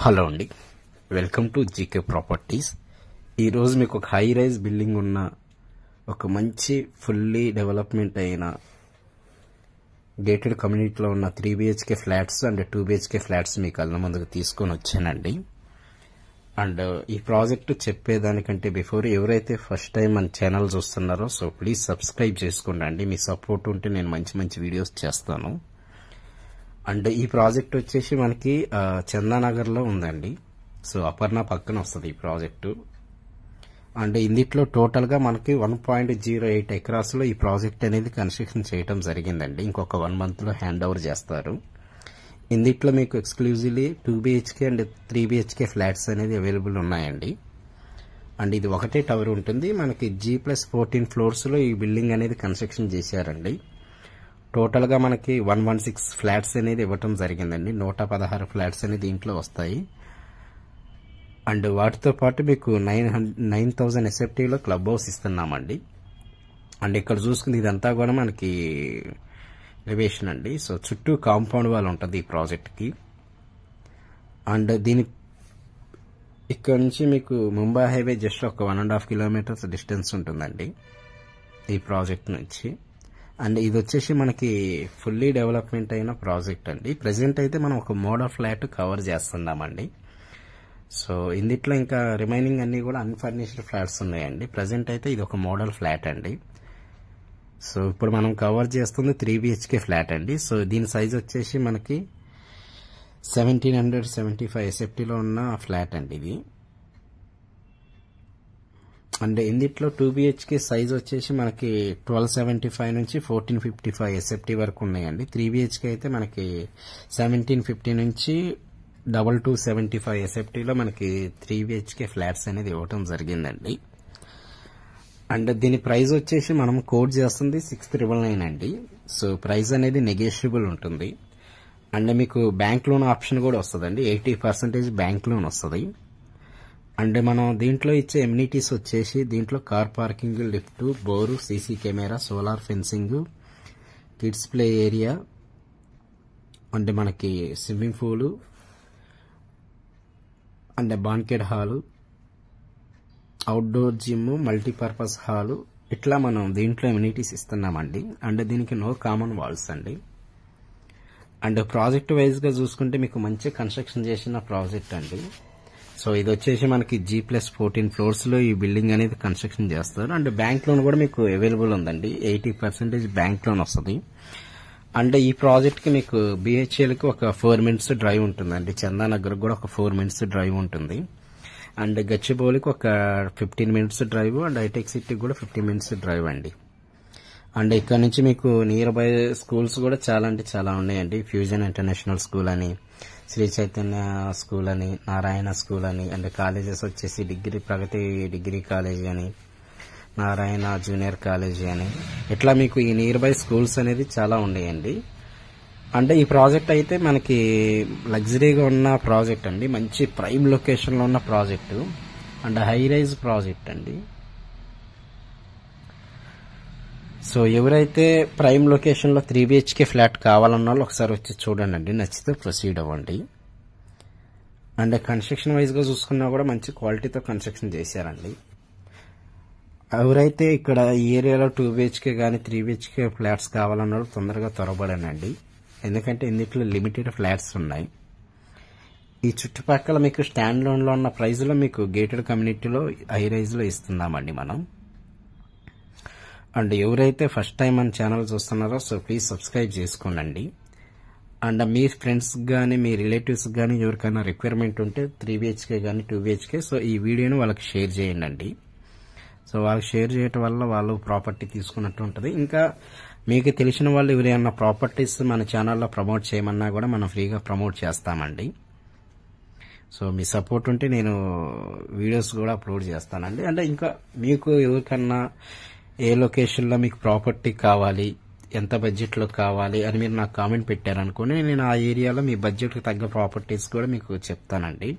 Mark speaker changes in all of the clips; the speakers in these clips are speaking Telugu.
Speaker 1: హలో అండి, వెల్కమ్ టు జీకే ప్రాపర్టీస్. ఈరోజు మీకు ఒక హై రైజ్ బిల్డింగ్ ఉన్న ఒక మంచి ఫుల్లీ డెవలప్మెంట్ అయిన గేటెడ్ కమ్యూనిటీలో ఉన్న 3 BHK flats and 2 BHK flats మీ కళ్ళ ముందుకు తీసుకొని వచ్చానండి. అండ్ ఈ ప్రాజెక్ట్ చెప్పేదానికంటే బిఫోర్ ఎవరైతే ఫస్ట్ టైం మన ఛానల్ చూస్తున్నారో సో ప్లీజ్ సబ్స్క్రైబ్ చేసుకోండి. మీ సపోర్ట్ ఉంటే నేను మంచి మంచి వీడియోస్ చేస్తాను. అండ్ ఈ ప్రాజెక్ట్ వచ్చేసి మనకి చందానగర్ లో ఉందండి. సో అపర్ణ పక్కన వస్తుంది ఈ ప్రాజెక్టు. అండ్ ఇందులో టోటల్ గా మనకి 1.08 ఎకరాస్ లో ఈ ప్రాజెక్ట్ అనేది కన్స్ట్రక్షన్ చేయడం జరిగిందండి. ఇంకొక 1 month లో హ్యాండ్ ఓవర్ చేస్తారు. ఇందులో మీకు exclusively 2 BHK and 3 BHK flats అనేది అవైలబుల్ ఉన్నాయండి. అండ్ ఇది ఒకటే టవర్ ఉంటుంది. మనకి G+14 ఫ్లోర్స్ లో ఈ బిల్డింగ్ అనేది కన్స్ట్రక్షన్ చేశారండి. టోటల్ గా మనకి 116 ఫ్లాట్స్ అనేది ఇవ్వటం జరిగిందండి. 116 ఫ్లాట్స్ అనేది దీంట్లో వస్తాయి. అండ్ వాటితో పాటు మీకు 9,000 SFT లో క్లబ్ హౌస్ ఇస్తున్నామండి. అండ్ ఇక్కడ చూసుకుంది ఇదంతా కూడా మనకి ఎలివేషన్ అండి. సో చుట్టూ కాంపౌండ్ వాల్ ఉంటుంది ఈ ప్రాజెక్ట్ కి. అండ్ దీని ఇక్కడ నుంచి మీకు ముంబై హైవే జస్ట్ ఒక 1.5 kilometers డిస్టెన్స్ ఉంటుందండి ఈ ప్రాజెక్ట్ నుంచి. అండ్ ఇది వచ్చేసి మనకి ఫుల్లీ డెవలప్మెంట్ అయిన ప్రాజెక్ట్ అండి. ప్రెసెంట్ అయితే మనం ఒక మోడల్ ఫ్లాట్ కవర్ చేస్తున్నామండి. సో ఇందులో ఇంకా రిమైనింగ్ అన్ని కూడా అన్ఫర్నిష్డ్ ఫ్లాట్స్ ఉన్నాయండి. ప్రెసెంట్ అయితే ఇది ఒక మోడల్ ఫ్లాట్ అండి. సో ఇప్పుడు మనం కవర్ చేస్తుంది 3 BHK ఫ్లాట్ అండి. సో దీని సైజ్ వచ్చేసి మనకి 1775 SFT లో ఉన్న ఫ్లాట్ అండి ఇది. అండ్ ఇందులో 2 BHK సైజ్ వచ్చేసి మనకి 1275 నుంచి 1455 SFT వరకు ఉన్నాయండి. 3 BHK అయితే మనకి 1750 నుంచి 2275 SFT లో మనకి 3 BHK ఫ్లాట్స్ అనేది ఇవ్వటం జరిగిందండి. అండ్ దీని ప్రైస్ వచ్చేసి మనం కోడ్ చేస్తుంది 6,999 అండి. సో ప్రైస్ అనేది నెగోషియబుల్ ఉంటుంది. అండ్ మీకు బ్యాంక్ లోన్ ఆప్షన్ కూడా వస్తుందండి. 80% బ్యాంక్ లోన్ వస్తుంది. అండ్ మనం దీంట్లో ఇచ్చే ఎమ్యూనిటీస్ వచ్చేసి దీంట్లో car parking, lift, bore, C C camera, solar fencing, kids play area, అంటే మనకి swimming pool and banquet hall, outdoor gym, multipurpose hall, ఇట్లా మనం దీంట్లో ఎమ్యూనిటీస్ ఇస్తున్నామండి. అండ్ దీనికి నో కామన్ వాల్స్ అండి. అండ్ ప్రాజెక్ట్ వైజ్ గా చూసుకుంటే మీకు మంచి కన్స్ట్రక్షన్ చేసిన ప్రాజెక్ట్ అండి. సో ఇది వచ్చేసి మనకి G+14 ఫ్లోర్స్ లో ఈ బిల్డింగ్ అనేది కన్స్ట్రక్షన్ చేస్తారు. అండ్ బ్యాంక్ లోన్ కూడా మీకు అవైలబుల్ ఉందండి. 80% బ్యాంక్ లోన్ వస్తుంది. అండ్ ఈ ప్రాజెక్ట్ కి మీకు BHL కి ఒక 4 minutes డ్రైవ్ ఉంటుందండి. చందానగర్ కూడా ఒక 4 minutes డ్రైవ్ ఉంటుంది. అండ్ గచ్చిబౌలికి ఒక 15 minutes డ్రైవ్, అండ్ హైటెక్ సిటీకి కూడా 15 minutes డ్రైవ్ అండి. అండ్ ఇక్కడ నుంచి మీకు నియర్ బై స్కూల్స్ కూడా చాలా అంటే చాలా ఉన్నాయండి. ఫ్యూజన్ ఇంటర్నేషనల్ స్కూల్ అని, శ్రీ చైతన్య స్కూల్ అని, నారాయణ స్కూల్ అని, అండ్ కాలేజెస్ వచ్చేసి ప్రగతి డిగ్రీ కాలేజీ అని, నారాయణ జూనియర్ కాలేజీ అని, ఇట్లా మీకు ఈ నియర్ బై స్కూల్స్ అనేది చాలా ఉన్నాయండి. అంటే ఈ ప్రాజెక్ట్ అయితే మనకి లగ్జరీగా ఉన్న ప్రాజెక్ట్ అండి. మంచి ప్రైమ్ లొకేషన్ లో ఉన్న project and high rise project అండి. సో ఎవరైతే ప్రైమ్ లొకేషన్ లో 3 BHK ఫ్లాట్ కావాలన్న వాళ్ళు ఒకసారి వచ్చి చూడండి. నచ్చితే ప్రొసీడ్ అవ్వండి. అండ్ కన్స్ట్రక్షన్ వైజ్ గా చూసుకున్నా కూడా మంచి క్వాలిటీతో కన్స్ట్రక్షన్ చేశారండి. ఎవరైతే ఇక్కడ ఈ ఏరియాలో 2 BHK గానీ 3 BHK ఫ్లాట్స్ కావాలన్న వాళ్ళు తొందరగా త్వరపడండి. ఎందుకంటే ఇందులో లిమిటెడ్ ఫ్లాట్స్ ఉన్నాయి. ఈ చుట్టుపక్కల మీకు స్టాండ్ లోన్ లో ఉన్న ప్రైస్ లో మీకు గేటెడ్ కమ్యూనిటీలో హై రైజ్ లో ఇస్తున్నామండి మనం. అండ్ ఎవరైతే ఫస్ట్ టైం మన ఛానల్ చూస్తున్నారో సో ప్లీజ్ సబ్స్క్రైబ్ చేసుకోండి. అండ్ మీ ఫ్రెండ్స్ గానీ మీ రిలేటివ్స్ గానీ ఎవరికైనా రిక్వైర్మెంట్ ఉంటే 3 BHK గానీ 2 BHK సో ఈ వీడియోని వాళ్ళకి షేర్ చేయండి. సో వాళ్ళకి షేర్ చేయటం వల్ల వాళ్ళు ప్రాపర్టీ తీసుకున్నట్టు ఉంటుంది. ఇంకా మీకు తెలిసిన వాళ్ళు ఎవరైనా ప్రాపర్టీస్ మన ఛానల్లో ప్రమోట్ చేయమన్నా కూడా మనం ఫ్రీగా ప్రమోట్ చేస్తామండి. సో మీ సపోర్ట్ ఉంటే నేను వీడియోస్ కూడా అప్లోడ్ చేస్తానండి. అంటే ఇంకా మీకు ఎవరికన్నా ఏ లొకేషన్ లో మీకు ప్రాపర్టీ కావాలి, ఎంత బడ్జెట్ లో కావాలి అని మీరు నాకు కామెంట్ పెట్టారనుకోండి, నేను ఆ ఏరియాలో మీ బడ్జెట్ కి తగ్గ ప్రాపర్టీస్ కూడా మీకు చెప్తానండి.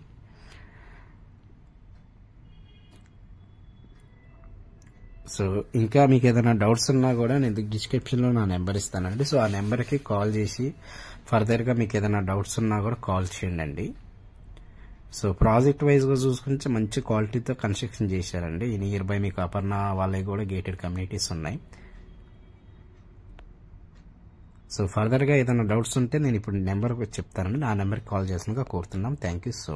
Speaker 1: సో ఇంకా మీకు ఏదైనా డౌట్స్ ఉన్నా కూడా నేను డిస్క్రిప్షన్ లో నా నెంబర్ ఇస్తానండి. సో ఆ నెంబర్ కి కాల్ చేసి ఫర్దర్ గా మీకు ఏదైనా డౌట్స్ ఉన్నా కూడా కాల్ చేయండి. సో ప్రాజెక్ట్ వైజ్గా చూసుకుంటే మంచి క్వాలిటీతో కన్స్ట్రక్షన్ చేశారండి. ఈ నియర్ బై మీకు అపర్ణ వాళ్ళకి కూడా గేటెడ్ కమ్యూనిటీస్ ఉన్నాయి. సో ఫర్దర్గా ఏదైనా డౌట్స్ ఉంటే నేను ఇప్పుడు నెంబర్ చెప్తానండి, ఆ నెంబర్కి కాల్ చేసినగా కోరుతున్నాం. Thank you so